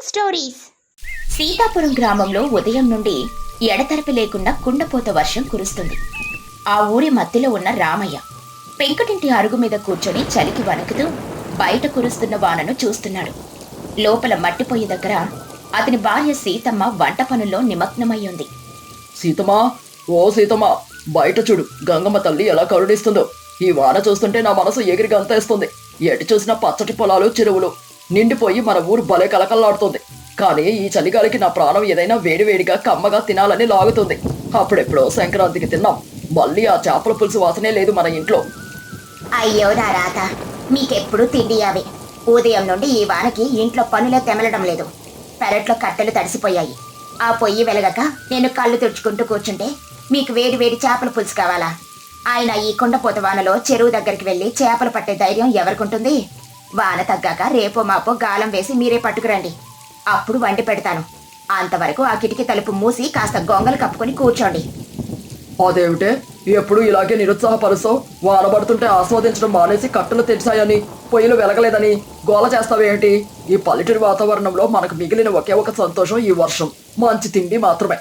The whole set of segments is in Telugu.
స్టోరీస్. సీతాపురం గ్రామంలో ఉదయం నుండి ఎడతెరపి లేకుండా కుండపోత వర్షం కురుస్తుంది. ఆ ఊరి మధ్యలో ఉన్న రామయ్య పెంకుటింటి అరుగు మీద కూర్చొని చలికి వణుకుతూ బయట కురుస్తున్న వానను చూస్తున్నాడు. లోపల మట్టిపోయి దగ్గర అతని భార్య సీతమ్మ వంట పనుల్లో నిమగ్నమై ఉంది. సీతమ్మా, ఓ సీతమ్మా, బయట చూడు గంగమ్మ తల్లి ఎలా కరుణిస్తుందో. ఈ వాన చూస్తుంటే నా మనసు ఎగిరి గంతేస్తుంది. ఎటు చూసినా పచ్చటి పొలాలు, చెరువులు నిండిపోయి మన ఊరు భలే కలకల్లాడుతుంది. కానీ ఈ చలిగాలికి నా ప్రాణం ఏదైనా వేడివేడిగా కమ్మగా తినాలని లాగుతుంది. అప్పుడెప్పుడో సంక్రాంతికి తిన్నాం, మళ్ళీ ఆ చేపల పులుసు వాసనే లేదు మన ఇంట్లో. అయ్యో నా రాత, మీకెప్పుడు తిండి అవే. ఉదయం నుండి ఈ వానకి ఇంట్లో పనులే తెమలడం లేదు. పెరట్లో కట్టెలు తడిసిపోయాయి. ఆ పొయ్యి వెలగక నేను కళ్ళు తుడుచుకుంటూ కూర్చుంటే మీకు వేడి వేడి చేపల పులుసు కావాలా? ఆయన ఈ కుండపోత వానలో చెరువు దగ్గరికి వెళ్ళి చేపలు పట్టే ధైర్యం ఎవరికుంటుంది? వాన తగ్గాక రేపో మాపో గాలం వేసి మీరే పట్టుకురండి, అప్పుడు వండి పెడతాను. అంతవరకు ఆ కిటికీ తలుపు మూసి కాస్త గొంగలు కప్పుకొని కూర్చోండి. అదేమిటే ఎప్పుడు ఇలాగే నిరుత్సాహపరుస్తావు? వాన పడుతుంటే ఆస్వాదించడం మానేసి కట్టెలు తెచ్చాయని, పొయ్యిలు వెలగలేదని గోల చేస్తావేంటి? ఈ పల్లెటూరి వాతావరణంలో మనకు మిగిలిన ఒకే ఒక సంతోషం ఈ వర్షం, మంచి తిండి మాత్రమే.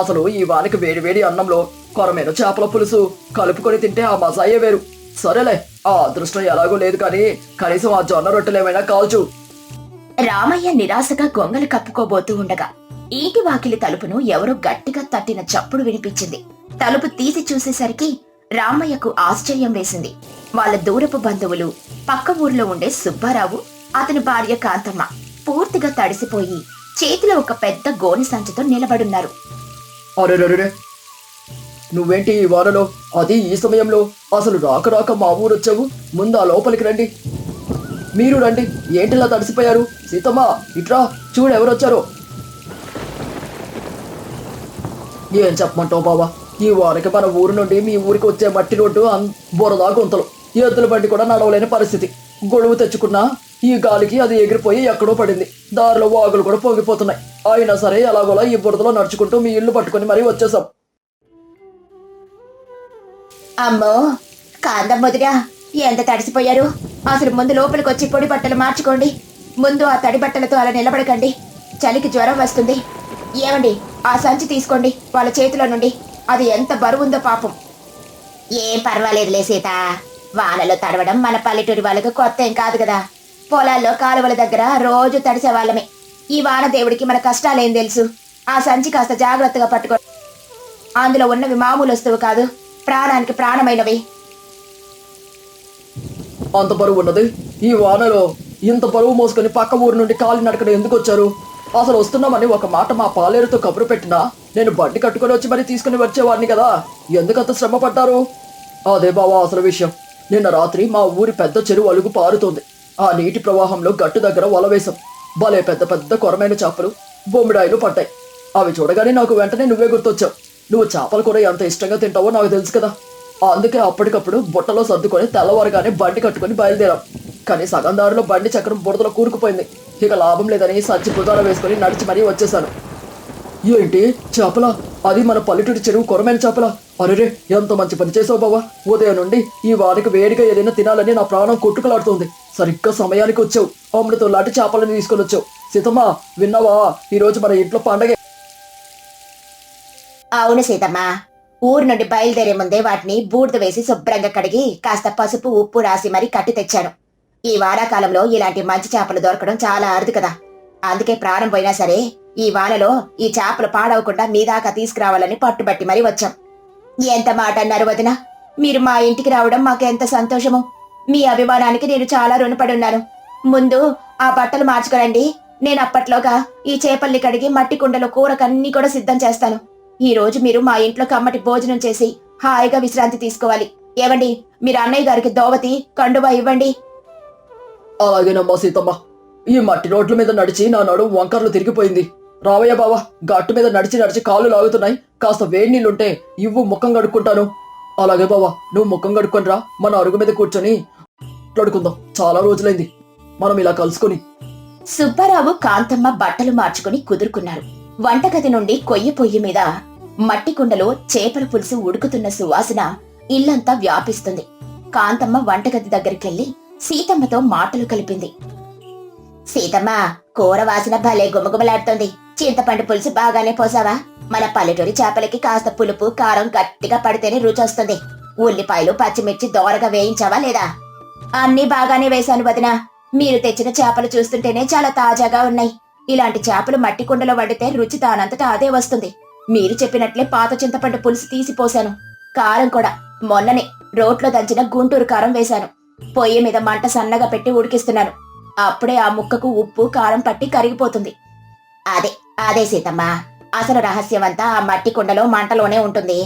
అసలు ఈ వానికి వేడివేడి అన్నంలో కొరమైన చేపల పులుసు కలుపుకొని తింటే ఆ మజాయే వేరు. సరేలే, ఆ అదృష్టం ఎలాగో లేదు కానీ కనీసం ఆ జొన్న రొట్టెలేమైనా కాల్చు. రామయ్య నిరాశగా గొంగలు కప్పుకోబోతూ ఉండగా ఇంటి వాకిలి తలుపును ఎవరో గట్టిగా తట్టిన చప్పుడు వినిపించింది. తలుపు తీసి చూసేసరికి రామయ్యకు ఆశ్చర్యం వేసింది. వాళ్ళ దూరపు బంధువులు, పక్క ఊర్లో ఉండే సుబ్బారావు, అతని భార్య కాంతమ్మ పూర్తిగా తడిసిపోయి చేతిలో ఒక పెద్ద గోని సంచితో నిలబడున్నారు. అరెరెరే, నువ్వేంటి ఈ వానలో, అది ఈ సమయంలో? అసలు రాక రాక మా ఊరు వచ్చావు. ముందు ఆ లోపలికి రండి. మీరు రండి, ఏంటిలా తడిసిపోయారు? సీతమ్మ ఇట్రా, చూడు ఎవరొచ్చారో. ఏం చెప్పమంటావు బావా, ఈ వారికి మన ఊరు నుండి మీ ఊరికి వచ్చే మట్టి రోడ్డు బురదా గుంతలు, ఎద్దుల బండి కూడా నడవలేని పరిస్థితి. గొడువు తెచ్చుకున్నా ఈ గాలికి అది ఎగిరిపోయి ఎక్కడో పడింది. దారిలో వాగులు కూడా పొంగిపోతున్నాయి. అయినా సరే ఎలాగోలా ఈ బురదలో నడుచుకుంటూ మీ ఇల్లు పట్టుకుని మరీ వచ్చేసాం. అమ్మో కాందమ్మొదిరా, ఎంత తడిసిపోయారు! అసలు ముందు లోపలికి వచ్చి పొడి బట్టలు మార్చుకోండి. ముందు ఆ తడి బట్టలతో అలా నిలబడకండి, చలికి జ్వరం వస్తుంది. ఏమండి, ఆ సంచి తీసుకోండి వాళ్ళ చేతిలో నుండి. అది ఎంత బరువుందో పాపం. ఏం పర్వాలేదులే సీత, వానలో తడవడం మన పల్లెటూరి వాళ్ళకు కొత్త ఏం కాదు కదా. పొలాల్లో కాలువల దగ్గర రోజు తడిసే వాళ్ళమే. ఈ వాన దేవుడికి మన కష్టాలేం తెలుసు. ఆ సంచి కాస్త జాగ్రత్తగా పట్టుకో. అందులో ఉన్నవి మామూలు వస్తువు కాదు, ప్రాణానికి ప్రాణమైనవి. అంత బరువు ఉన్నది? ఈ వానలో ఇంత బరువు మోసుకొని పక్క ఊరు నుండి కాలి నడకడ ఎందుకు వచ్చారు? అసలు వస్తున్నామని ఒక మాట మా పాలేరుతో కబురు పెట్టినా నేను బండి కట్టుకొని వచ్చి మరి తీసుకుని వచ్చేవాడిని కదా. ఎందుకంత శ్రమ పడ్డారు? అదే బావా అసలు విషయం. నిన్న రాత్రి మా ఊరి పెద్ద చెరువు అలుగు పారుతోంది. ఆ నీటి ప్రవాహంలో గట్టు దగ్గర వల వేశాం. భలే పెద్ద పెద్ద కొరమైన చేపలు, బొమ్మిడాయిలు పట్టాయి. అవి చూడగానే నాకు వెంటనే నువ్వే గుర్తొచ్చావు. నువ్వు చేపల కూర ఎంత ఇష్టంగా తింటావో నాకు తెలుసు కదా. అందుకే అప్పటికప్పుడు బుట్టలో సర్దుకొని తెల్లవారుగానే బండి కట్టుకుని బయలుదేరాం. కానీ సగం దారిలో బండి చక్రం బురదలో కూరుకుపోయింది. ఇక లాభం లేదని సంచి భుజాన వేసుకుని నడిచి మరీ వచ్చేసాను. ఏంటి చేపల? అది మన పల్లెటూరి చెరువు కొరమైన చేపల? అరెరే, ఎంత మంచి పని చేసావు బావా. ఉదయం నుండి ఈ వారికి వేడిగా ఏదైనా తినాలని నా ప్రాణం కొట్టుకులాడుతోంది. సరిగ్గా సమయానికి వచ్చావు. అమృతం లాంటి చేపలని తీసుకొని వచ్చావు. సీతమ్మ విన్నావా, ఈరోజు మన ఇంట్లో పండగే. అవును సీతమ్మ, ఊరు నుండి బయలుదేరే ముందే వాటిని బూడిద వేసి శుభ్రంగా కడిగి కాస్త పసుపు, ఉప్పు రాసి మరీ కట్టి తెచ్చాను. ఈ వానాకాలంలో ఇలాంటి మంచి చేపలు దొరకడం చాలా అరుదు కదా. అందుకే ప్రాణం పోయినా సరే ఈ వానలో ఈ చేపలు పాడవకుండా మీ దాకా తీసుకురావాలని పట్టుబట్టి మరీ వచ్చాం. ఎంత మాట అన్నారు వదిన, మీరు మా ఇంటికి రావడం మాకెంత సంతోషమో. మీ అభిమానానికి నేను చాలా రుణపడి ఉన్నాను. ముందు ఆ బట్టలు మార్చుకోరండి, నేను అప్పట్లోగా ఈ చేపల్ని కడిగి మట్టి కుండలో కూరకన్నీ కూడా సిద్ధం చేస్తాను. ఈ రోజు మీరు మా ఇంట్లో కమ్మటి భోజనం చేసి హాయిగా విశ్రాంతి తీసుకోవాలి. ఏవండి, మీరు అన్నయ్య గారికి దోవతి, కండువా ఇవ్వండి. అలాగేనమ్మా సీతమ్మ. ఈ మట్టి రోడ్ల మీద నడిచి నా నడుము వంకర్లు తిరిగిపోయింది. రావయ్య బావా, గట్టు మీద నడిచి నడిచి కాళ్ళు లాగుతున్నాయి. కాస్త వేడి నీళ్ళుంటే ఇవ్వు, ముఖం కడుక్కుంటాను. అలాగే బావా, నువ్వు ముఖం కడుక్కొని రా, మన అరుగు మీద కూర్చొని మాట్లాడుకుందాం. చాలా రోజులైంది మనం ఇలా కలుసుకుని. సుబ్బారావు, కాంతమ్మ బట్టలు మార్చుకుని కుదురుకున్నారు. వంటగది నుండి కొయ్య పొయ్యి మీద మట్టి కుండలో చేపల పులుసు ఉడుకుతున్న సువాసన ఇల్లంతా వ్యాపిస్తుంది. కాంతమ్మ వంటగది దగ్గరికెళ్లి సీతమ్మతో మాటలు కలిపింది. సీతమ్మ, కూర వాసన భలే గుమగుమలాడుతోంది. చింతపండు పులుసు బాగానే పోసావా? మన పల్లెటూరి చేపలకి కాస్త పులుపు కారం గట్టిగా పడితేనే రుచి వస్తుంది. ఉల్లిపాయలు పచ్చిమిర్చి దోరగా వేయించావా లేదా? అన్నీ బాగానే వేశాను వదినా. మీరు తెచ్చిన చేపలు చూస్తుంటేనే చాలా తాజాగా ఉన్నాయి. ఇలాంటి చేపలు మట్టి కుండలో వండితే రుచి తానంతటా అదే వస్తుంది. మీరు చెప్పినట్లే పాత చింతపండు పులుసు తీసి పోశాను. కారం కూడా మొన్ననే రోట్లో దంచిన గుంటూరు కారం వేశాను. పొయ్యి మీద మంట సన్నగా పెట్టి ఉడికిస్తున్నాను. అప్పుడే ఆ ముక్కకు ఉప్పు కారం పట్టి కరిగిపోతుంది. అదే అదే సీతమ్మ, అసలు రహస్యమంతా ఆ మట్టి కుండలో మంటలోనే ఉంటుంది.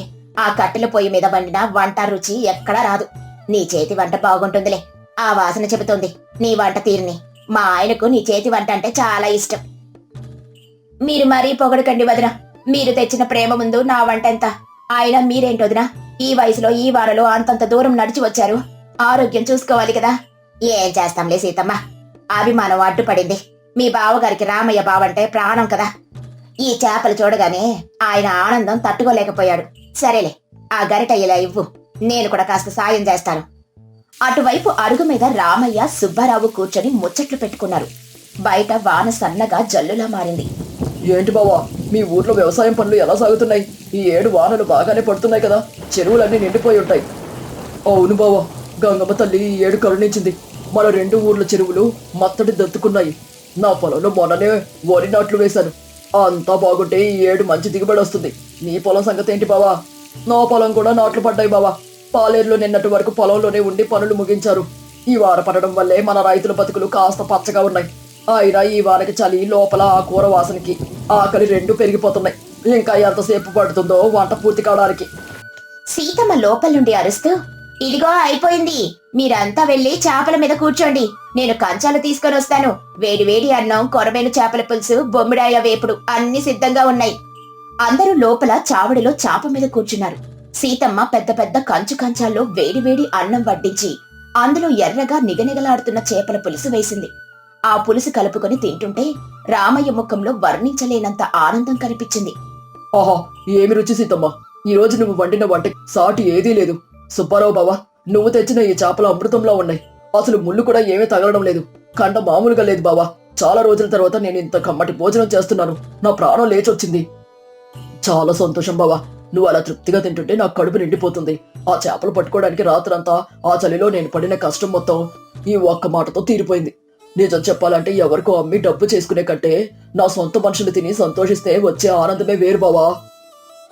ఆ కట్టెల పొయ్యి మీద వండిన వంట రుచి ఎక్కడా రాదు. నీ చేతి వంట బాగుంటుందిలే. ఆ వాసన చెబుతోంది నీ వంట తీరుని. మా ఆయనకు నీ చేతి వంట అంటే చాలా ఇష్టం. మీరు మరీ పొగడకండి వదిన. మీరు తెచ్చిన ప్రేమ ముందు నా వంట ఎంత? ఆయన మీరేంటి వదిన, ఈ వయసులో ఈ వారలో అంతంత దూరం నడిచి వచ్చారు. ఆరోగ్యం చూసుకోవాలి కదా. ఏం చేస్తాంలే సీతమ్మ, అభిమానం అడ్డుపడింది. మీ బావగారికి రామయ్య బావంటే ప్రాణం కదా. ఈ చేపలు చూడగానే ఆయన ఆనందం తట్టుకోలేకపోయాడు. సరేలే, ఆ గరిట ఇలా ఇవ్వు, నేను కూడా కాస్త సాయం చేస్తాను. అటువైపు అరుగు మీద రామయ్య సుబ్బారావు కూర్చొని ముచ్చట్లు పెట్టుకున్నారు. బయట వాన సన్నగా జల్లులా మారింది. ఏంటి బావా, మీ ఊర్లో వ్యవసాయం పనులు ఎలా సాగుతున్నాయి? ఈ ఏడు వానలు బాగానే పడుతున్నాయి కదా, చెరువులన్నీ నిండిపోయి ఉంటాయి. అవును బావా, గంగమ్మ తల్లి ఈ ఏడు కరుణించింది. మన 2 ఊర్ల చెరువులు మత్తడి దత్తుకున్నాయి. నా పొలంలో మొన్ననే వరి నాట్లు వేశాను. అంతా బాగుంటే ఈ ఏడు మంచి దిగుబడి వస్తుంది. నీ పొలం సంగతి ఏంటి బావా? నా పొలం కూడా నాట్లు పడ్డాయి బావా. పాలేరులో నిన్నటి వరకు పొలంలోనే ఉండి పనులు ముగించారు. ఈ వాన పడడం వల్లే మన రైతుల బతుకులు కాస్త పచ్చగా ఉన్నాయి. అయినా ఈ వానకి చలి, లోపల ఆ కూర వాసనకి ఆకలి 2 పెరిగిపోతున్నాయి. ఇంకా ఎంతసేపు పడుతుందో వంట పూర్తి కావడానికి. సీతమ్మ లోపల నుండి అరుస్తూ, ఇదిగో అయిపోయింది. మీరంతా వెళ్లి చేపల మీద కూర్చోండి. నేను కంచాలు తీసుకొని వస్తాను. వేడి వేడి అన్నం, కొరమేను చేపల పులుసు, బొమ్మిడాయ వేపుడు అన్ని సిద్ధంగా ఉన్నాయి. అందరూ లోపల చావడిలో చాప మీద కూర్చున్నారు. సీతమ్మ పెద్ద పెద్ద కంచు కంచాల్లో వేడి వేడి అన్నం వడ్డించి అందులో ఎర్రగా నిగనిగలాడుతున్న చేపల పులుసు వేసింది. ఆ పులుసు కలుపుకొని తింటుంటే రామయ్య ముఖంలో వర్ణించలేనంత ఆనందం కనిపించింది. ఆహా, ఏమి రుచి సీతమ్మ! ఈ రోజు నువ్వు వండిన వంటకి సాటి ఏదీ లేదు. సుబ్బారావు బావా, నువ్వు తెచ్చిన ఈ చేపలు అమృతంలా ఉన్నాయి. అసలు ముళ్ళు కూడా ఏమీ తగలడం లేదు. కంట మామూలుగా లేదు బావా. చాలా రోజుల తర్వాత నేను ఇంత కమ్మటి భోజనం చేస్తున్నాను. నా ప్రాణం లేచొచ్చింది. చాలా సంతోషం బావా. నువ్వు అలా తృప్తిగా తింటుంటే నా కడుపు నిండిపోతుంది. ఆ చేపలు పట్టుకోవడానికి రాత్రంతా ఆ చలిలో నేను పడిన కష్టం మొత్తం ఈ ఒక్క మాటతో తీరిపోయింది. నిజం చెప్పాలంటే ఎవరికో అమ్మి డబ్బు చేసుకునే కంటే నా సొంత మనుషులు తిని సంతోషిస్తే వచ్చే ఆనందమే వేరు బావా.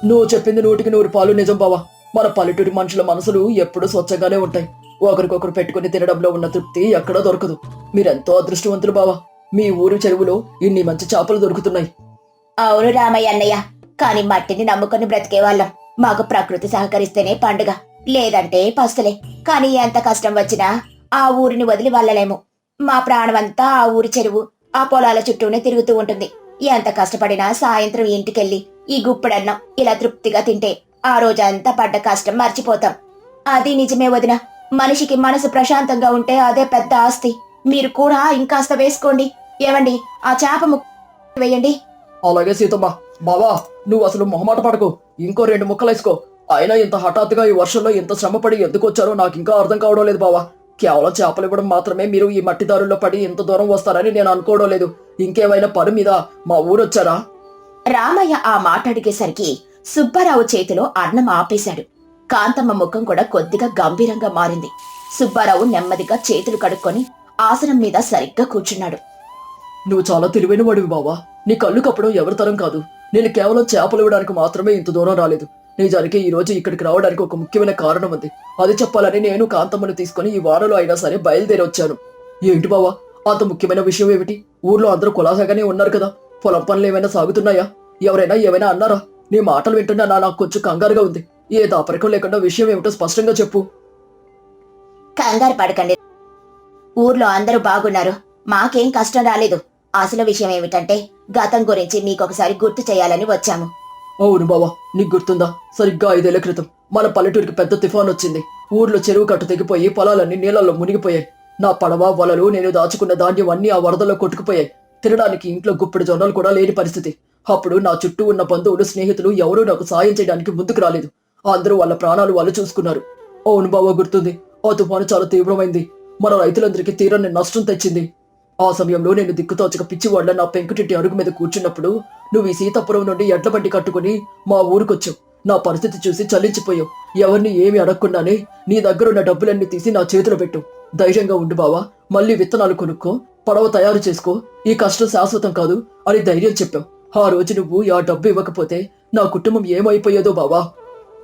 నువ్వు చెప్పింది 100కి 100 నిజం బావా. మన పల్లెటూరి మనుషుల మనసులు ఎప్పుడూ స్వచ్ఛంగానే ఉంటాయి. ఒకరికొకరు పెట్టుకుని తినడంలో ఉన్న తృప్తి ఎక్కడా దొరకదు. మీరెంతో అదృష్టవంతులు బావా. మీ ఊరి చెరువులో ఇన్ని మంచి చేపలు దొరుకుతున్నాయి. అవును రామయ్య అన్నయ్య, కాని మట్టిని నమ్ముకొని బ్రతికేవాళ్ళం. మాకు ప్రకృతి సహకరిస్తేనే పండుగ, లేదంటే పస్తులే. కాని ఎంత కష్టం వచ్చినా ఆ ఊరిని వదిలి వెళ్ళలేము. మా ప్రాణమంతా ఆ ఊరి చెరువు, ఆ పొలాల చుట్టూనే తిరుగుతూ ఉంటుంది. ఎంత కష్టపడినా సాయంత్రం ఇంటికెళ్ళి ఈ గుప్పెడన్నం ఇలా తృప్తిగా తింటే ఆ రోజంతా పడ్డ కష్టం మర్చిపోతాం. అది నిజమే వదిన. మనిషికి మనసు ప్రశాంతంగా ఉంటే అదే పెద్ద ఆస్తి. మీరు కూడా ఇంకాస్త వేసుకోండి. ఏమండి, ఆ చేప ముక్క వేయండి. అలాగే సీతమ్మ. బావా, నువ్వు అసలు మొహమాట పడకు. ఇంకో 2 ముక్కలు వేసుకో. అయినా ఇంత హఠాత్తుగా ఈ వర్షంలో ఇంత శ్రమపడి ఎందుకు వచ్చారో నాకు ఇంకా అర్థం కావడం లేదు బావా. కేవలం చేపలు ఇవ్వడం మాత్రమే మీరు ఈ మట్టి దారుల్లో పడి ఇంత దూరం వస్తారని నేను అనుకోవడం లేదు. ఇంకేమైనా పని మీద మా ఊరొచ్చారా? రామయ్య ఆ మాట అడిగేసరికి సుబ్బారావు చేతిలో అన్నం ఆపేశాడు. కాంతమ్మ ముఖం కూడా కొద్దిగా గంభీరంగా మారింది. సుబ్బారావు నెమ్మదిగా చేతులు కడుక్కొని ఆసనం మీద సరిగ్గా కూర్చున్నాడు. నువ్వు చాలా తెలివైన వాడివి బావా. నీ కళ్ళు కప్పడం ఎవరి తరం కాదు. నేను కేవలం చేపలు ఇవ్వడానికి మాత్రమే ఇంత దూరం రాలేదు. నిజానికి ఈ రోజు ఇక్కడికి రావడానికి ఒక ముఖ్యమైన కారణం ఉంది. అది చెప్పాలని నేను కాంతమ్మను తీసుకుని ఈ వారంలో అయినా సరే బయలుదేరి వచ్చాను. ఏంటి బావా, అంత ముఖ్యమైన విషయం ఏమిటి? ఊర్లో అందరూ కులాసాగానే ఉన్నారు కదా. పొలం పనులు ఏమైనా సాగుతున్నాయా? ఎవరైనా ఏమైనా అన్నారా? నీ మాటలు వింటున్నా నాకు కొంచెం కంగారుగా ఉంది. ఏ దాపరికం లేకుండా విషయం ఏమిటో స్పష్టంగా చెప్పు. కంగారు పడకండి. ఊర్లో అందరూ బాగున్నారు. మాకేం కష్టం రాలేదు. అసలు విషయం ఏమిటంటే గతం గురించి మీకొకసారి గుర్తు చేయాలని వచ్చాము. అవును బావా, నీకు గుర్తుందా? సరిగ్గా 5 ఏళ్ల క్రితం మన పల్లెటూరికి పెద్ద తుఫాన్ వచ్చింది. ఊర్లో చెరువు కట్టు తెగిపోయి పొలాలన్నీ నీళ్లలో మునిగిపోయాయి. నా పడవ, వలలు, నేను దాచుకున్న ధాన్యం అన్నీ ఆ వరదల్లో కొట్టుకుపోయాయి. తినడానికి ఇంట్లో గుప్పెడు జొన్నలు కూడా లేని పరిస్థితి. అప్పుడు నా చుట్టూ ఉన్న బంధువులు, స్నేహితులు ఎవరూ నాకు సాయం చేయడానికి ముందుకు రాలేదు. అందరూ వాళ్ళ ప్రాణాలు వాళ్ళు చూసుకున్నారు. అవును బావా, గుర్తుంది. ఆ తుఫాను చాలా తీవ్రమైంది. మన రైతులందరికీ తీరని నష్టం తెచ్చింది. ఆ సమయంలో నేను దిక్కుతోచక పిచ్చివాళ్ళ నా పెంకుటింటి అరుగు మీద కూర్చున్నప్పుడు నువ్వు ఈ సీతాపురం నుండి ఎడ్ల బండి కట్టుకుని మా ఊరికొచ్చావు. నా పరిస్థితి చూసి చలించిపోయావు. ఎవరిని ఏమి అడగకుండానే నీ దగ్గరున్న డబ్బులన్నీ తీసి నా చేతిలో పెట్టు. ధైర్యంగా ఉండు బావా, మళ్ళీ విత్తనాలు కొనుక్కో, పడవ తయారు చేసుకో, ఈ కష్టం శాశ్వతం కాదు అని ధైర్యం చెప్పావు. ఆ రోజు నువ్వు ఆ డబ్బు ఇవ్వకపోతే నా కుటుంబం ఏమైపోయేదో బావా.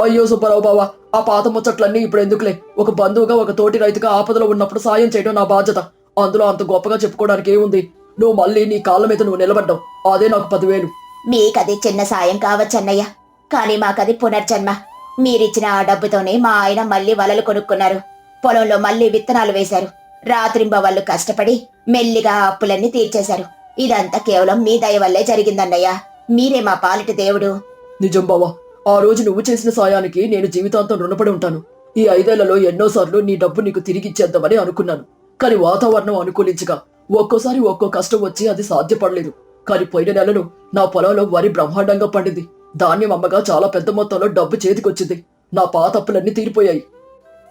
అయ్యో సుబ్బారావు బావా, ఆ పాత ముచ్చట్లన్నీ ఇప్పుడు ఎందుకులే. ఒక బంధువుగా, ఒక తోటి రైతుగా ఆపదలో ఉన్నప్పుడు సాయం చేయడం నా బాధ్యత. అందులో అంత గొప్పగా చెప్పుకోవడానికి ఏముంది? నువ్వు మళ్ళీ నీ కాళ్ళ మీద నువ్వు నిలబడ్డావు, అదే నాకు 10,000. మీకది చిన్న సాయం కావచ్చన్నయ్య, కానీ మాకది పునర్జన్మ. మీరిచ్చిన ఆ డబ్బుతోనే మా ఆయన మళ్ళీ వలలు కొనుక్కున్నారు, పొలంలో మళ్ళీ విత్తనాలు వేశారు, రాత్రింబవళ్ళు కష్టపడి మెల్లిగా ఆ అప్పులన్నీ తీర్చేశారు. ఇదంతా కేవలం మీ దయ వల్లే జరిగిందన్నయ్య. మీరే మా పాలిటి దేవుడు. నిజం బావా, ఆ రోజు నువ్వు చేసిన సాయానికి నేను జీవితాంతం రుణపడి ఉంటాను. ఈ 5 ఏళ్లలో ఎన్నోసార్లు నీ డబ్బు నీకు తిరిగి ఇచ్చేద్దామని అనుకున్నాను, కానీ వాతావరణం అనుకూలించగా ఒక్కోసారి ఒక్కో కష్టం వచ్చి అది సాధ్యపడలేదు. కానీ పోయిన నెలలో నా పొలంలో వరి బ్రహ్మాండంగా పండింది. ధాన్యం అమ్మగా చాలా పెద్ద మొత్తంలో డబ్బు చేతికొచ్చింది. నా పాత అప్పులన్నీ తీరిపోయాయి.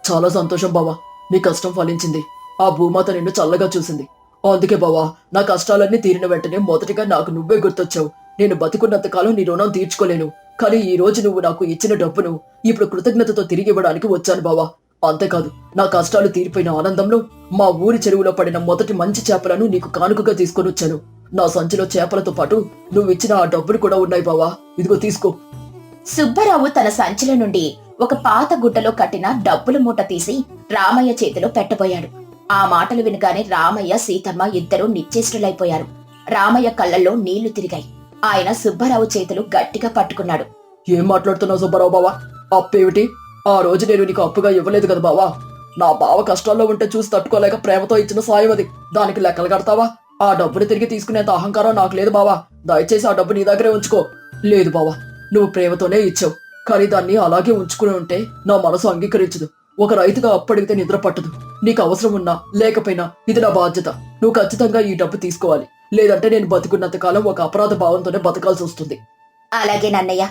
చాలా సంతోషం బావా, నీ కష్టం ఫలించింది. ఆ భూమాత నిన్ను చల్లగా చూసింది. అందుకే బావా, నా కష్టాలన్నీ తీరిన వెంటనే మొదటిగా నాకు నువ్వే గుర్తొచ్చావు. నేను బతికున్నంత కాలం నీ రుణం తీర్చుకోలేను, కానీ ఈ రోజు నువ్వు నాకు ఇచ్చిన డబ్బును ఇప్పుడు కృతజ్ఞతతో తిరిగి ఇవ్వడానికి వచ్చాను బావా. అంతేకాదు, నా కష్టాలు తీరిపోయిన ఆనందంలో మా ఊరి చెరువులో పడిన మొదటి మంచి చేపలను నీకు కానుకగా తీసుకొని వచ్చాను. నా సంచిలో చేపలతో పాటు నువ్విచ్చిన ఆ డబ్బులు కూడా ఉన్నాయి బావా, ఇదిగో తీసుకో. సుబ్బారావు తన సంచిలో నుండి ఒక పాత గుడ్డలో కట్టిన డబ్బుల మూట తీసి రామయ్య చేతిలో పెట్టబోయాడు. ఆ మాటలు వినగానే రామయ్య, సీతమ్మ ఇద్దరూ నిశ్చేష్టులైపోయారు. రామయ్య కళ్ళల్లో నీళ్లు తిరిగాయి. ఆయన సుబ్బారావు చేతులు గట్టిగా పట్టుకున్నాడు. ఏం మాట్లాడుతున్నావు సుబ్బారావు బావా? అప్పేమిటి? ఆ రోజు నేను నీకు అప్పుగా ఇవ్వలేదు కదా బావా. నా బావ కష్టాల్లో ఉంటే చూసి తట్టుకోలేక ప్రేమతో ఇచ్చిన సాయం అది. దానికి లెక్కలు కడతావా? ఆ డబ్బుని తిరిగి తీసుకునేంత అహంకారం నాకు లేదు బావా. దయచేసి ఆ డబ్బు నీ దగ్గరే ఉంచుకో. లేదు బావా, నువ్వు ప్రేమతోనే ఇచ్చావు, కానీ దాన్ని అలాగే ఉంచుకుని ఉంటే నా మనసు అంగీకరించదు. ఒక రైతుగా అప్పడిగితే నిద్ర పట్టదు. నీకు అవసరం ఉన్నా లేకపోయినా ఇది నా బాధ్యత. నువ్వు ఖచ్చితంగా ఈ డబ్బు తీసుకోవాలి, లేదంటే నేను బతుకున్నంత కాలం ఒక అపరాధ భావంతోనే బతకాల్సి వస్తుంది. అలాగే నన్నయ్య,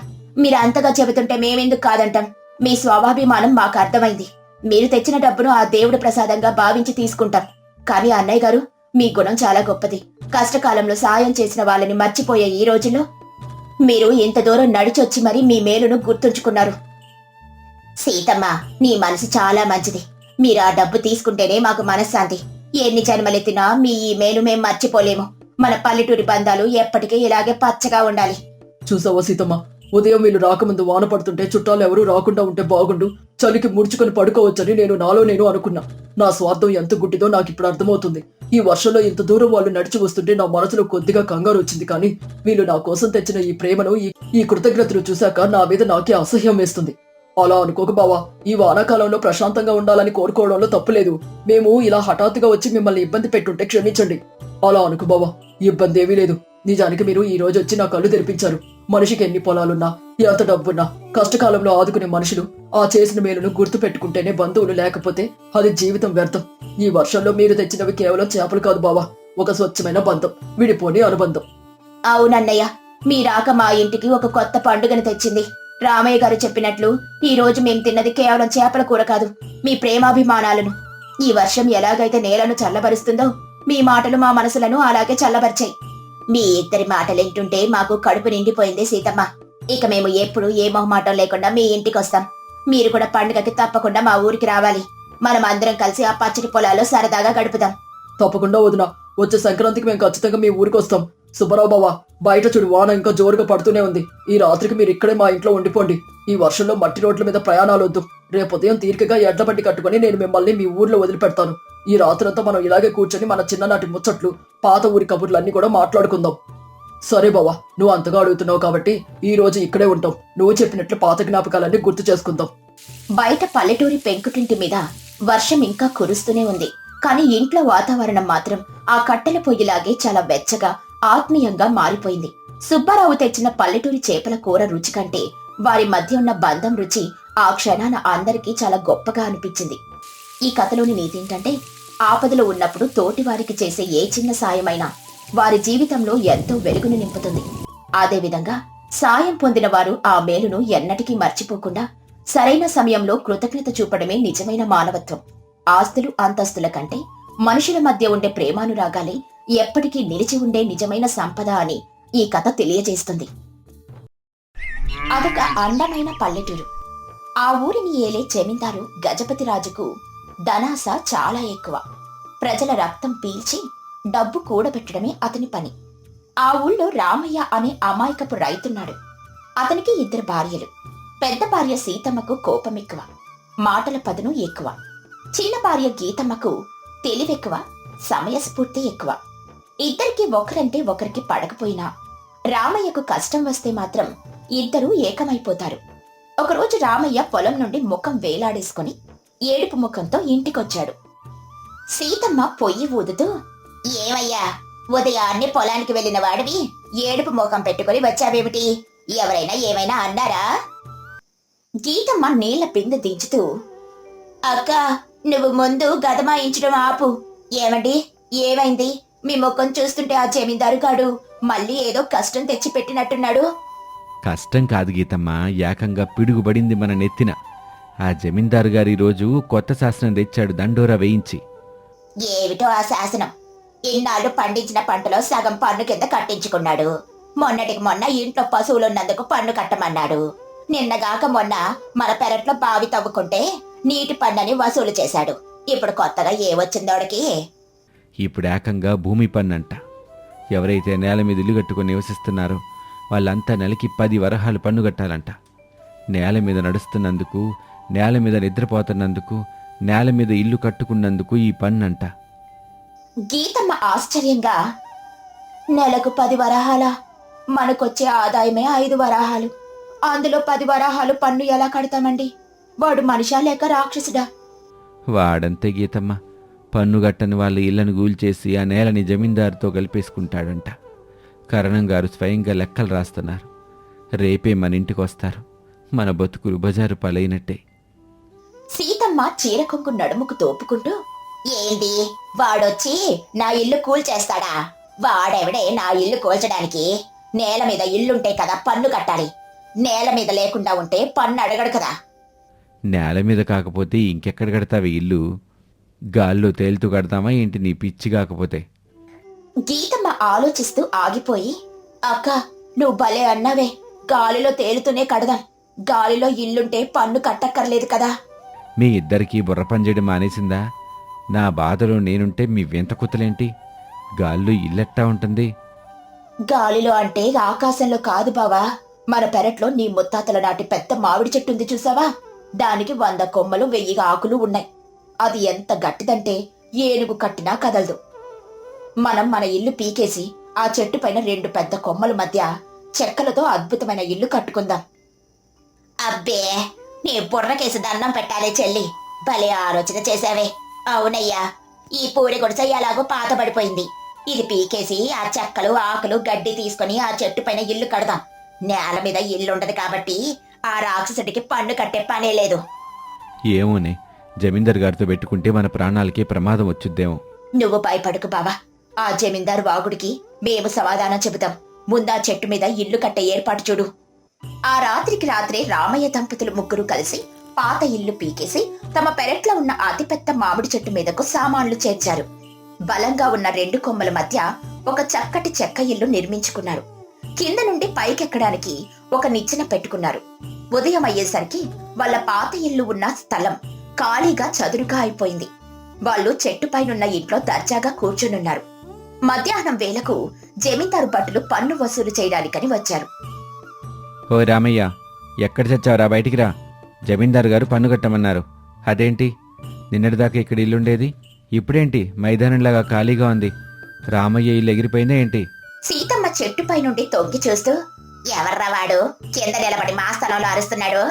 మీరు అంతగా చెబుతుంటే మేమెందుకు కాదంటాం. మీ స్వాభిమానం మాకు అర్థమైంది. మీరు తెచ్చిన డబ్బును ఆ దేవుడి ప్రసాదంగా భావించి తీసుకుంటాం. కానీ అన్నయ్య గారు, మీ గుణం చాలా గొప్పది. కష్టకాలంలో సాయం చేసిన వాళ్ళని మర్చిపోయే ఈ రోజుల్లో మీరు ఇంత దూరం నడిచొచ్చి మరీ మీ మేలును గుర్తుంచుకున్నారు. సీతమ్మ, నీ మనసు చాలా మంచిది. మీరు ఆ డబ్బు తీసుకుంటేనే మాకు మనశ్శాంతి. ఎన్ని జన్మలెత్తినా మీ ఈ మేలు మేం మర్చిపోలేము. మన పల్లెటూరి బంధాలు ఎప్పటికీ ఇలాగే పచ్చగా ఉండాలి. చూసావా సీతమ్మ, ఉదయం వీళ్ళు రాకముందు వాన పడుతుంటే చుట్టాలు ఎవరూ రాకుండా ఉంటే బాగుండు, చలికి ముడుచుకొని పడుకోవచ్చని నేను అనుకున్నా. నా స్వార్థం ఎంత గుడ్డిదో నాకు ఇప్పుడు అర్థమవుతుంది. ఈ వర్షంలో ఇంత దూరం వాళ్ళు నడిచి వస్తుంటే నా మనసులో కొద్దిగా కంగారు వచ్చింది. కానీ వీళ్ళు నా కోసం తెచ్చిన ఈ ప్రేమను, ఈ కృతజ్ఞతలు చూశాక నా మీద నాకే అసహ్యం వేస్తుంది. అలా అనుకోక బావా, ఈ వానాకాలంలో ప్రశాంతంగా ఉండాలని కోరుకోవడంలో తప్పులేదు. మేము ఇలా హఠాత్తుగా వచ్చి మిమ్మల్ని ఇబ్బంది పెట్టుంటే క్షమించండి. అలా అనుకు బావా, ఇబ్బంది ఏమీ లేదు. నిజానికి మీరు ఈ రోజు వచ్చి నా కళ్ళు తెరిపించారు. మనిషికి ఎన్ని పొలాలున్నా, ఎంత డబ్బున్నా, కష్టకాలంలో ఆదుకునే మనుషులు ఆ చేసిన మేలును గుర్తు పెట్టుకుంటేనే బంధువులు, లేకపోతే అది జీవితం వ్యర్థం. ఈ వర్షంలో మీరు తెచ్చినవి కేవలం చేపలు కాదు బావా, ఒక స్వచ్ఛమైన బంధం, విడిపోని అనుబంధం. అవునన్నయ్య, మీ రాక మా ఇంటికి ఒక కొత్త పండుగను తెచ్చింది. రామయ్య గారు చెప్పినట్లు ఈ రోజు మేం తిన్నది కేవలం చేపల కూర కాదు, మీ ప్రేమాభిమానాలను. ఈ వర్షం ఎలాగైతే నేలను చల్లబరుస్తుందో మీ మాటలు మా మనసులను అలాగే చల్లబరిచాయి. మీ ఇద్దరి మాటలింటుంటే మాకు కడుపు నిండిపోయింది సీతమ్మ. ఇక మేము ఎప్పుడు ఏ మొహమాటం లేకుండా మీ ఇంటికి వస్తాం. మీరు కూడా పండుగకి తప్పకుండా మా ఊరికి రావాలి. మనం అందరం కలిసి ఆ పచ్చటి పొలాల్లో సరదాగా గడుపుదాం. తప్పకుండా వదినా, వచ్చే సంక్రాంతికి మేము ఖచ్చితంగా మీ ఊరికి వస్తాం. సుబ్బారావు బావా, బయట చూడు, వాన ఇంకా జోరుగా పడుతూనే ఉంది. ఈ రాత్రికి మీరు ఇక్కడే మా ఇంట్లో ఉండిపోండి. ఈ వర్షంలో మట్టి రోడ్ల మీద ప్రయాణాలు వద్దు. రేపు ఉదయం తీరికగా ఎడ్ల బండి కట్టుకుని నేను మిమ్మల్ని మీ ఊర్లో వదిలిపెడతాను. ఈ రాత్రంతా మనం ఇలాగే కూర్చొని మన చిన్ననాటి ముచ్చట్లు, పాత ఊరి కబుర్లు అన్ని కూడా మాట్లాడుకుందాం. సరే బావా, నువ్వు అంతగా అడుగుతున్నావు కాబట్టి ఈ రోజు ఇక్కడే ఉంటాం. నువ్వు చెప్పినట్లు పాత జ్ఞాపకాలన్నీ గుర్తు చేసుకుందాం. బయట పల్లెటూరి పెంకుటింటి మీద వర్షం ఇంకా కురుస్తూనే ఉంది. కానీ ఇంట్లో వాతావరణం మాత్రం ఆ కట్టెల పొయ్యిలాగే చాలా వెచ్చగా, ఆత్మీయంగా మారిపోయింది. సుబ్బారావు తెచ్చిన పల్లెటూరి చేపల కూర రుచి కంటే వారి మధ్య ఉన్న బంధం రుచి ఆ క్షణాన అందరికీ చాలా గొప్పగా అనిపించింది. ఈ కథలోని నీతి ఏంటంటే, ఆపదలో ఉన్నప్పుడు తోటి వారికి చేసే ఏ చిన్న సాయమైనా వారి జీవితంలో ఎంతో వెలుగును నింపుతుంది. అదేవిధంగా సాయం పొందిన వారు ఆ మేలును ఎన్నటికీ మర్చిపోకుండా సరైన సమయంలో కృతజ్ఞత చూపడమే నిజమైన మానవత్వం. ఆస్తులు, అంతస్తుల కంటే మనుషుల మధ్య ఉండే ప్రేమానురాగాలే ఎప్పటికీ నిలిచి ఉండే నిజమైన సంపద అని ఈ కథ తెలియజేస్తుంది. అదొక అందమైన పల్లెటూరు. ఆ ఊరిని ఏలే జమీందారు గజపతి రాజుకు ధనాశ చాలా ఎక్కువ. ప్రజల రక్తం పీల్చి డబ్బు కూడబెట్టడమే అతని పని. ఆ ఊళ్ళో రామయ్య అనే అమాయకపు రైతున్నాడు. అతనికి 2 భార్యలు. పెద్ద భార్య సీతమ్మకు కోపం ఎక్కువ, మాటల పదును ఎక్కువ. చిన్న భార్య గీతమ్మకు తెలివెక్కువ, సమయస్ఫూర్తి ఎక్కువ. ఇద్దరికి ఒకరంటే ఒకరికి పడకపోయినా రామయ్యకు కష్టం వస్తే మాత్రం ఇద్దరూ ఏకమైపోతారు. ఒకరోజు రామయ్య పొలం నుండి ముఖం వేలాడేసుకుని ఏడుపు ముఖంతో ఇంటికొచ్చాడు. సీతమ్మ పొయ్యి ఊదుతూ, ఏమయ్యా, ఉదయాన్నే పొలానికి వెళ్లిన వాడివి ఏడుపు ముఖం పెట్టుకుని వచ్చావేమిటి? ఎవరైనా ఏమైనా అన్నారా? గీతమ్మ నీళ్ల బిందె దించుతూ, అక్క, నువ్వు ముందు గదమాయించడం ఆపు. ఏమండి, ఏమైంది? మీ ముఖం చూస్తుంటే ఆ జమీందారు గాడు మళ్ళీ ఏదో కష్టం తెచ్చి పెట్టినట్టున్నాడు. కష్టం కాదు గీతమ్మ, ఏకంగా పిడుగుబడింది మన నెత్తిన. ఆ జమీందారు గారు ఈరోజు కొత్త శాసనం తెచ్చాడు, దండోరా వేయించి. ఏమిటో ఆ శాసనం? ఇన్నాళ్ళు పండించిన పంటలో సగం పన్ను కింద కట్టించుకున్నాడు. మొన్నటికి మొన్న ఇంట్లో పశువులున్నందుకు పన్ను కట్టమన్నాడు. నిన్నగాక మొన్న మన పెరట్లో బావి తవ్వుకుంటే నీటి పన్నని వసూలు చేశాడు. ఇప్పుడు కొత్తగా ఏవొచ్చిందోడికి? ఇప్పుడు ఏకంగా భూమి పన్నంట. ఎవరైతే నేల మీద ఇల్లు కట్టుకుని నివసిస్తున్నారో వాళ్ళంతా నెలకి 10 వరహాలు పన్ను కట్టాలంట. నేల మీద నడుస్తున్నందుకు, నేల మీద నిద్రపోతున్నందుకు, నేల మీద ఇల్లు కట్టుకున్నందుకు ఈ పన్నంట. గీతమ్మ ఆశ్చర్యంగా, నెలకు 10 వరాహాలా? మనకొచ్చే ఆదాయమే 5 వరాహాలు. అందులో 10 వరాహాలు పన్ను ఎలా కడతామండి? వాడు మనిషా లేక రాక్షసుడా? వాడంతే గీతమ్మ, పన్ను గట్టని వాళ్ళ ఇళ్లను గూల్చేసి ఆ నేలని జమీందారుతో కలిపేసుకుంటాడంట. కరణం గారు స్వయంగా లెక్కలు రాస్తున్నారు. రేపే మన ఇంటికి వస్తారు. మన బతుకులు బజారు పాలైనట్టే. సీతమ్మ చీరకొంగు నడుముకు తోపుకుంటూ, ఏంది, వాడొచ్చి నా ఇల్లు కూల్చేస్తాడా? వాడెవడే నా ఇల్లు కూల్చడానికి? నేల మీద ఇల్లుంటే కదా పన్ను కట్టాలి. నేల మీద లేకుండా ఉంటే పన్ను అడగడు కదా. నేల మీద కాకపోతే ఇంకెక్కడ కడతావే ఇల్లు? గాల్లో తేలుతూ కడతామా ఏంటి నీ పిచ్చి కాకపోతే? గీతమ్మ ఆలోచిస్తూ ఆగిపోయి, అక్క, నువ్వు భలే అన్నావే. గాలిలో తేలుతూనే కడదాం. గాలిలో ఇల్లుంటే పన్ను కట్టక్కర్లేదు కదా. మీ ఇద్దరికీ బుర్ర పనిచేయడం మానేసిందా? నా బాధలో నేనుంటే మీ వింత కుత్తలేంటి? గాల్లో ఇల్లెట్టా ఉంటుంది? గాలిలో అంటే ఆకాశంలో కాదు బావా. మన పెరట్లో నీ ముత్తాతల నాటి పెద్ద మామిడి చెట్టు ఉంది చూసావా? దానికి 100 కొమ్మలు 1000 ఆకులు ఉన్నాయి. అది ఎంత గట్టిదంటే ఏనుగు కట్టినా కదలదు. మనం మన ఇల్లు పీకేసి ఆ చెట్టు పైన 2 పెద్ద కొమ్మల మధ్య చెక్కలతో అద్భుతమైన ఇల్లు కట్టుకుందాం. అబ్బే, నీ బుర్రకేసి దండం పెట్టాలే చెల్లి. భలే ఆలోచన చేశావే. అవునయ్యా, ఈ పూరి గుడిసె ఎలాగో పాతబడిపోయింది. ఇది పీకేసి ఆ చెక్కలు, ఆకులు, గడ్డి తీసుకుని ఆ చెట్టు పైన ఇల్లు కడదాం. నేల మీద ఇల్లుండదు కాబట్టి ఆ రాక్షసుడికి పన్ను కట్టే పనే లేదు. ఏమోనే, జమీందార్ గారితో పెట్టుకుంటే మన ప్రాణాలకే ప్రమాదం వచ్చుద్దేమో. నువ్వు భయపడకు బావా. ఆ జమీందారు వాగుడికి మేము సమాధానం చెబుతాం. ముందా చెట్టు మీద ఇల్లు కట్టే ఏర్పాటు చూడు. ఆ రాత్రికి రాత్రే రామయ్య దంపతులు ముగ్గురు కలిసి పాత ఇల్లు పీకేసి తమ పెరట్లో ఉన్న అతిపెద్ద మామిడి చెట్టు మీదకు సామాన్లు చేర్చారు. బలంగా ఉన్న 2 కొమ్మల మధ్య ఒక చక్కటి చెక్క ఇల్లు నిర్మించుకున్నారు. కింద నుండి పైకెక్కడానికి ఒక నిచ్చెన పెట్టుకున్నారు. ఉదయం అయ్యేసరికి వాళ్ళ పాత ఇల్లు ఉన్న స్థలం ఖాళీగా చదురుగా అయిపోయింది. వాళ్ళు చెట్టుపైనున్న ఇంట్లో దర్జాగా కూర్చునున్నారు. మధ్యాహ్నం వేళకు జమీందారు భటులు పన్ను వసూలు చేయడానికని వచ్చారు. ఓ రామయ్య, ఎక్కడ చచ్చావురా? బయటికి రా. జమీందారు గారు పన్ను కట్టమన్నారు. అదేంటి, నిన్నటిదాకా ఇక్కడ ఇల్లుండేది, ఇప్పుడేంటి మైదానంలాగా ఖాళీగా ఉంది? రామయ్య ఇల్లు ఎగిరిపోయిందా ఏంటి? సీతమ్మ చెట్టుపై నుండి తొంగి చూస్తూ, ఎవర్రా వాడు కింద నిలబడి మా స్థలంలో అరుస్తున్నాడు?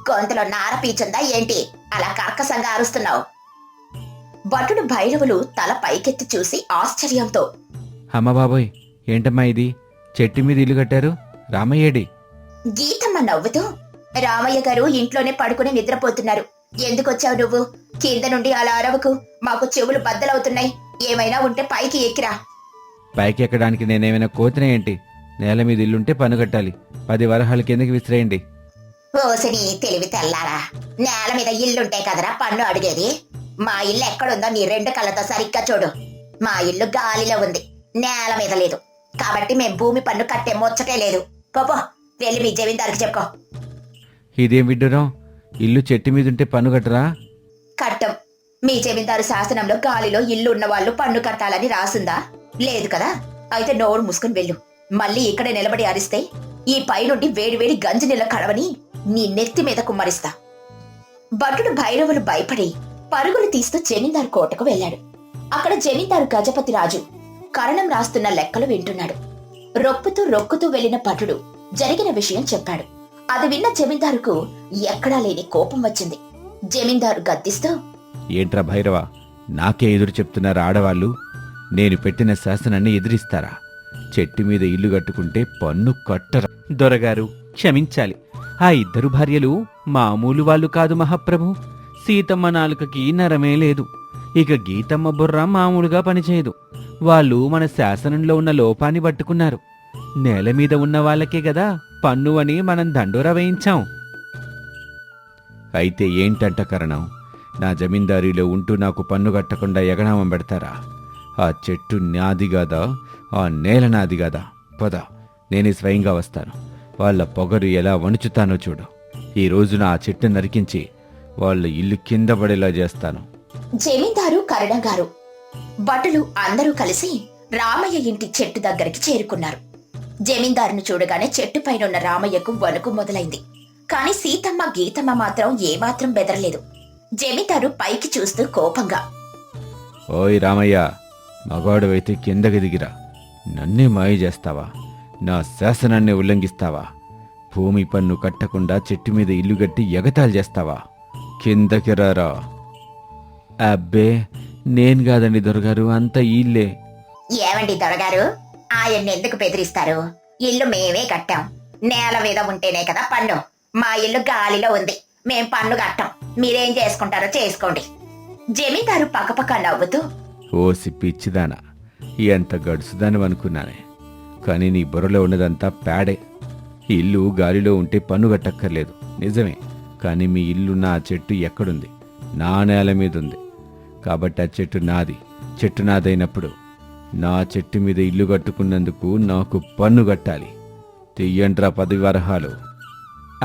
గొంతులో నార పీచుందా ఏంటి అలా కర్కసంగా అరుస్తున్నావు? భటుడు భైరవులు తల పైకెత్తి చూసి ఆశ్చర్యంతో, అమ్మ బాబోయ్, ఏంటమ్మా ఇది? చెట్టు మీద ఇల్లు కట్టారు, రామయ్యేడి? గీతమ్మ నవ్వుతూ, రామయ్య గారు ఇంట్లోనే పడుకుని నిద్రపోతున్నారు. ఎందుకొచ్చావు నువ్వు? కింద నుండి అలా అరవకు, మాకు చెవులు బద్దలవుతున్నాయి. ఏమైనా ఉంటే పైకి ఎక్కిరా. పైకి ఎక్కడానికి నేనేమైనా కోతినా ఏంటి? నేల మీద ఇల్లుంటే పన్ను కట్టాలి. 10 వరహాలు కిందకి విసిరేయండి. ఓసిని తెలివి తెల్లారా, నేల మీద ఇల్లుంటే కదరా పన్ను అడిగేది. మా ఇల్లు ఎక్కడుందో నీ 2 కళ్ళతో సరిగ్గా చూడు. మా ఇల్లు గాలిలో ఉంది. నేల మీద లేదు కాబట్టి మేం భూమి పన్ను కట్టే ముచ్చటే లేదు. పోపో, వెళ్ళి మీ జమీందారికి చెప్పుకో. ఇదేం విడ్డూరం, ఇల్లు చెట్టు మీద ఉంటే పన్ను కట్టరా? కట్టం. మీ జమీందారు శాసనంలో గాలిలో ఇల్లు ఉన్న వాళ్ళు పన్ను కట్టాలని రాసుందా? లేదు కదా. అయితే నోరు మూసుకుని వెళ్ళు. మళ్ళీ ఇక్కడే నిలబడి అరిస్తే ఈ పై నుండి వేడివేడి గంజి నీళ్ళ కడవని నీ నెత్తి మీద కుమ్మరిస్తా. భటుడు భైరవులు భయపడి పరుగులు తీస్తూ జమీందారు కోటకు వెళ్ళాడు. అక్కడ జమీందారు గజపతి రాజు కరణం రాస్తున్న లెక్కలు వింటున్నాడు. రొక్కుతూ వెళ్లిన భటుడు జరిగిన విషయం చెప్పాడు. అది విన్న జమీందారుకు ఎక్కడా లేని కోపం వచ్చింది. జమీందారు గద్దిస్తూ, ఏంట్రా భైరవ, నాకే ఎదురు చెప్తున్నారు ఆడవాళ్ళు? నేను పెట్టిన శాసనాన్ని ఎదిరిస్తారా? చెట్టు మీద ఇల్లు కట్టుకుంటే పన్ను కట్టరా? దొరగారు క్షమించాలి, ఆ ఇద్దరు భార్యలు మామూలు వాళ్ళు కాదు మహాప్రభు. సీతమ్మ నాలుకకి నరమే లేదు, ఇక గీతమ్మ బుర్ర మామూలుగా పనిచేయదు. వాళ్ళు మన శాసనంలో ఉన్న లోపాన్ని పట్టుకున్నారు. నేల మీద ఉన్న వాళ్ళకే గదా పన్ను అని మనం దండోరా వేయించాం. అయితే ఏంటంట కరణం? నా జమీందారీలో ఉంటూ నాకు పన్ను కట్టకుండా ఎగనామం పెడతారా? ఆ చెట్టు నాది గాదా, ఆ నేల నాది గాదా? పద, నేనే స్వయంగా వస్తాను. వాళ్ళ పొగరు ఎలా వణుచుతానో చూడు. ఈ రోజున ఆ చెట్టు నరికించి వాళ్ళ ఇల్లు కింద పడేలా చేస్తాను. జమీందారు కరణంగారు భటులు అందరూ కలిసి రామయ్య ఇంటి చెట్టు దగ్గరికి చేరుకున్నారు. జమీందారును చూడగానే చెట్టు పైనున్న రామయ్యకు వణుకు మొదలైంది. కాని సీతమ్మ గీతమ్మ మాత్రం ఏమాత్రం బెదరలేదు. జమీందారు పైకి చూస్తూ కోపంగా, ఓయ్ రామయ్య, మగాడువైతే కిందకి దిగిరా. నన్నే మాయ చేస్తావా? నా శాసనాన్ని ఉల్లంఘిస్తావా? భూమి పన్ను కట్టకుండా చెట్టు మీద ఇల్లు కట్టి ఎగతాళి చేస్తావా? కిందకి రారా. అబ్బే, నేను కాదండి దొరగారు, అంత ఇల్లే. ఏవండి దొరగారు, ఆయన్ని ఎందుకు బెదిరిస్తారు? ఇల్లు మేమే కట్టాం. నేల మీద ఉంటేనే కదా పన్ను. మా ఇల్లు గాలిలో ఉంది, మేం పన్ను కట్టాం. మీరేం చేసుకుంటారో చేసుకోండి. జమీందారు పక్కపక్క నవ్వుతూ, ఓసి పిచ్చిదానా, ఎంత గడుసుదానివనుకున్నానే. కానీ నీ బుర్రలో ఉన్నదంతా పేడే. ఇల్లు గాలిలో ఉంటే పన్ను కట్టక్కర్లేదు, నిజమే. కానీ మీ ఇల్లున్న ఆ చెట్టు ఎక్కడుంది? నా నేల మీద ఉంది. కాబట్టి ఆ చెట్టు నాది. చెట్టు నాదైనప్పుడు నా చెట్టు మీద ఇల్లు కట్టుకున్నందుకు నాకు పన్ను కట్టాలి. తీయండ్రా 10 వరహాలు.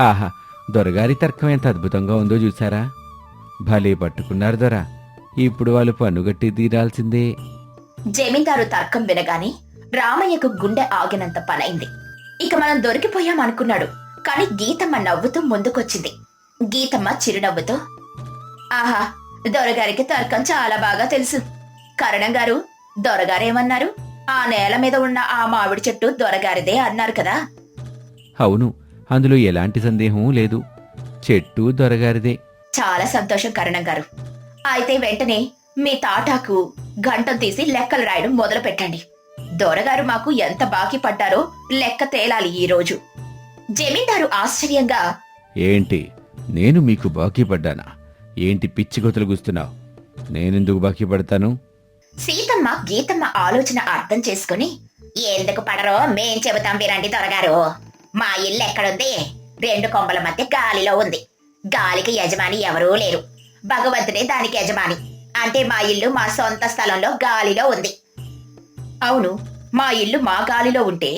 ఆహా, దొరగారి తర్కం ఎంత అద్భుతంగా ఉందో చూసారా? భలే పట్టుకున్నారు దొర. ఇప్పుడు వాళ్ళు పన్ను కట్టి తీరాల్సిందే. జమీందారు తర్కం వినగానే రామయ్యకు గుండె ఆగినంత పనైంది. ఇక మనం దొరికిపోయామనుకున్నాడు. కాని గీతమ్మ నవ్వుతూ ముందుకొచ్చింది. గీతమ్మ చిరునవ్వుతో, ఆహా, దొరగారికి తర్కం చాలా బాగా తెలుసు. కరణం గారు, దొరగారేమన్నారు? ఆ నేల మీద ఉన్న ఆ మామిడి చెట్టు దొరగారిదే అన్నారు కదా? అవును, అందులో ఎలాంటి సందేహం లేదు. చెట్టు దొరగారిదే. చాలా సంతోషం కరణం గారు. అయితే వెంటనే మీ తాటాకు గంటం తీసి లెక్కలు రాయడం మొదలు పెట్టండి. దొరగారు మాకు ఎంత బాకీ పడ్డారో లెక్క తేలాలి ఈ రోజు. జమీందారు ఆశ్చర్యంగా, ఏంటి, నేను మీకు బాకీ పడ్డానా? ఏంటి పిచ్చి కొతలు గుస్తున్నావు? నేనెందుకు బాకీ పడతాను? సీతమ్మ గీతమ్మ ఆలోచన అర్థం చేసుకుని, ఎందుకు పడరో మేం చెబుతాం వినండి దొరగారు. మా ఇల్లు ఎక్కడుంది? 2 కొమ్మల మధ్య గాలిలో ఉంది. గాలికి యజమాని ఎవరూ లేరు. భగవంతుడే దానికి యజమాని. అంటే మా ఇల్లు మా సొంత స్థలంలో గాలిలో ఉంది. అవును, మా ఇల్లు మా గాలిలో ఉంటే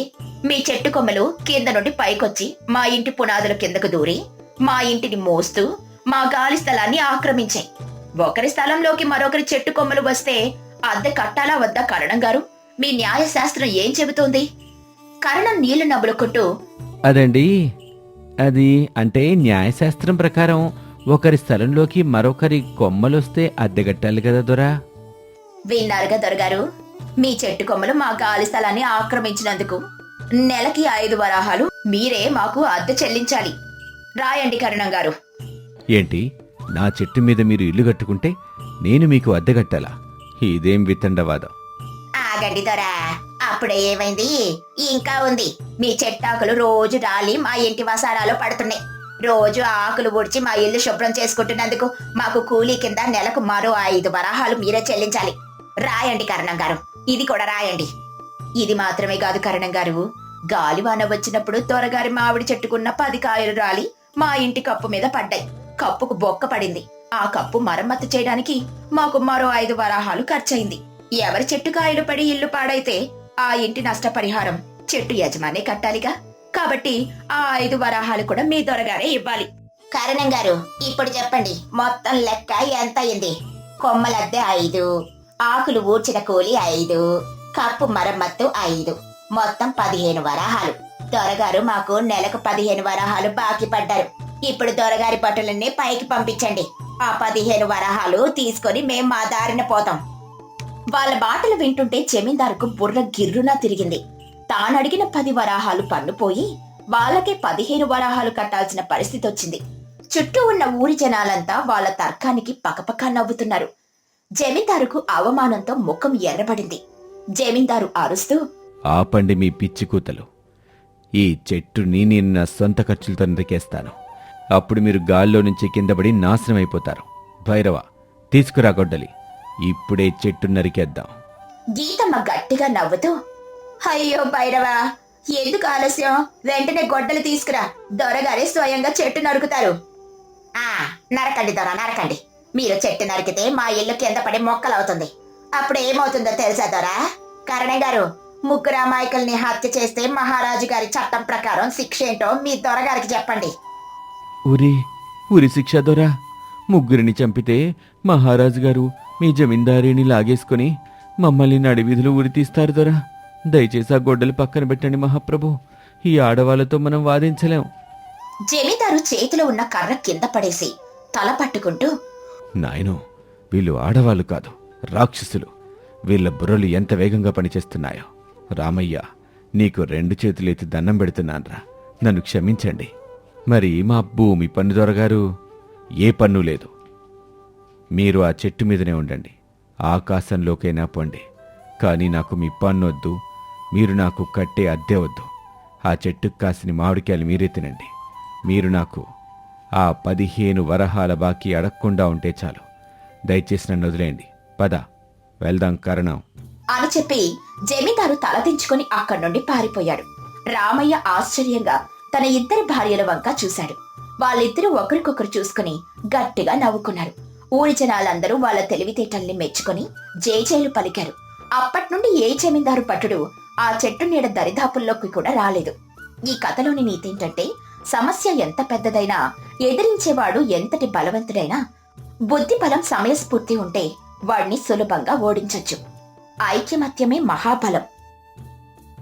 మీ చెట్టు కొమ్మలు కింద నుండి పైకొచ్చి మా ఇంటి పునాదుల కిందకు దూరి మా ఇంటిని మోస్తూ మా గాలి స్థలాన్ని ఆక్రమించాయి. ఒకరి స్థలంలోకి మరొకరి చెట్టు కొమ్మలు వస్తే అద్దె కట్టాలా వద్దా కరణం గారు? మీ న్యాయశాస్త్రం ఏం చెబుతోంది? కరణం నీళ్లు నవ్వులుకుంటూ, అదండి, అది అంటే న్యాయశాస్త్రం ప్రకారం ఒకరి స్థలంలోకి మరొకరి కొమ్మలొస్తే అద్దెగట్టాలి కదా దొరా. విన్నారుగా దొరగారు, మీ చెట్టు కొమ్మలు మా గాలి స్థలాన్ని ఆక్రమించినందుకు నెలకి 5 వరాహాలు మీరే మాకు అద్దె చెల్లించాలి. రాయండి కరణం గారు. ఏంటి, నా చెట్టు మీద మీరు ఇల్లు కట్టుకుంటే నేను మీకు అద్దె కట్టాలా? ఇదేం వితండవాదం. ఆగండి దొరా, అప్పుడే ఏమైంది? ఇంకా ఉంది. మీ చెట్టాకులు రోజు రాలి మా ఇంటి వసారాలో పడుతున్నాయి. రోజు ఆకులు ఊడ్చి మా ఇల్లు శుభ్రం చేసుకుంటున్నందుకు మాకు కూలీ కింద నెలకు మరో 5 వరాహాలు మీరే చెల్లించాలి. రాయండి కరణం గారు, ఇది కూడా రాయండి. ఇది మాత్రమే కాదు కరణం గారు, గాలివాన వచ్చినప్పుడు దొరగారి మామిడి చెట్టుకున్న 10 కాయలు రాలి మా ఇంటి కప్పు మీద పడ్డాయి. కప్పుకు బొక్క పడింది. ఆ కప్పు మరమ్మతు చేయడానికి మాకు మరో 5 వరాహాలు ఖర్చయింది. ఎవరి చెట్టు కాయలు పడి ఇల్లు పాడైతే ఆ ఇంటి నష్టపరిహారం చెట్టు యజమానే కట్టాలిగా. కాబట్టి ఆ 5 వరాహాలు కూడా మీ దొరగారే ఇవ్వాలి. కరణం గారు, ఇప్పుడు చెప్పండి, మొత్తం లెక్క ఎంత అయింది? కొమ్మలద్దె 5, ఆకులు ఊడ్చిన కూలి 5, కప్పు మరమ్మత్తు 5, మొత్తం 15 వరాహాలు. దొరగారు మాకు నెలకు 15 వరాహాలు బాకీ పడ్డారు. ఇప్పుడు దొరగారి పట్టులన్నీ పైకి పంపించండి. ఆ 15 వరాహాలు తీసుకొని మేం మా దారిన పోతాం. వాళ్ళ మాటలు వింటుంటే జమీందారుకు బుర్ర గిర్రునా తిరిగింది. తానడిగిన 10 వరాహాలు పన్నుపోయి వాళ్ళకే 15 వరాహాలు కట్టాల్సిన పరిస్థితి వచ్చింది. చుట్టూ ఉన్న ఊరి జనాలంతా వాళ్ళ తర్కానికి పకపకా నవ్వుతున్నారు. జమీందారుకు అవమానంతో ముఖం ఎర్రబడింది. జమీందారు అరుస్తూ, ఆపండి మీ పిచ్చి కూతలు. ఈ చెట్టుని నేను నా సొంత ఖర్చులతో నరికేస్తాను. అప్పుడు మీరు గాల్లో నుంచి కిందపడి నాశనం అయిపోతారు. భైరవ, తీసుకురా గొడ్డలి. ఇప్పుడే చెట్టు నరికేద్దాం. గీతమ్మ గట్టిగా నవ్వుతూ, అయ్యో భైరవా, ఎందుకు ఆలస్యం? వెంటనే గొడ్డలు తీసుకురా. దొరగారే స్వయంగా చెట్టు నరుకుతారు. నరకండి దొర, నరకండి. మీరు చెట్టు నరికితే మా ఇల్లు కింద పడి మొక్కలవుతుంది. అప్పుడు ఏమవుతుందో తెలుసా దొరా? కరణే గారు, ముగ్గురు అమాయకుల్ని హత్య చేస్తే మహారాజు గారి చట్టం ప్రకారం శిక్ష ఏంటో మీ దొరగారికి చెప్పండి. ఉరి శిక్ష దొరా? ముగ్గురిని చంపితే మహారాజు గారు మీ జమీందారిని లాగేసుకుని మమ్మల్ని నడివీధులు ఉరి తీస్తారు దొరా. దయచేసి ఆ గొడ్డలు పక్కన పెట్టండి మహాప్రభు. ఈ ఆడవాళ్లతో మనం వాదించలేం. జమీందారు చేతిలో ఉన్న కర్ర కింద పడేసి తల పట్టుకుంటూ, నాయనో, వీళ్ళు ఆడవాళ్ళు కాదు, రాక్షసులు. వీళ్ళ బుర్రలు ఎంత వేగంగా పనిచేస్తున్నాయో. రామయ్య, నీకు 2 చేతులెత్తి దండం పెడుతున్నాన్రా, నన్ను క్షమించండి. మరి మా భూమి పన్ను దొరగారు? ఏ పన్ను లేదు. మీరు ఆ చెట్టు మీదనే ఉండండి, ఆకాశంలోకైనా పొండి. కానీ నాకు మీ పన్నొద్దు, మీరు నాకు కట్టే అద్దె వద్దు. ఆ చెట్టుకు కాసిన మామిడికాయలు మీరే తినండి. మీరు నాకు ఆ 15 వరహాల బాకీ అడగకుండా ఉంటే చాలు. దయచేసి నన్ను వదిలేయండి. పద, వెళ్దాం కరణం అని చెప్పి జమీందారు తలదించుకుని అక్కడి నుండి పారిపోయాడు. రామయ్య ఆశ్చర్యంగా తన 2 భార్యల వంక చూశాడు. వాళ్ళిద్దరూ ఒకరికొకరు చూసుకుని గట్టిగా నవ్వుకున్నారు. ఊరి జనాలందరూ వాళ్ళ తెలివితేటల్ని మెచ్చుకుని జేజేలు పలికారు. అప్పట్నుండి ఏ జమీందారు పట్టుడు ఆ చెట్టు నీడ దరిదాపుల్లోకి కూడా రాలేదు. ఈ కథలోని నీతేంటంటే, సమస్య ఎంత పెద్దదైనా, ఎదిరించేవాడు ఎంతటి బలవంతుడైనా, బుద్ధి బలం సమయస్ఫూర్తి ఉంటే వాడిని సులభంగా ఓడించొచ్చు. ఐక్యమత్యమే మహాబలం.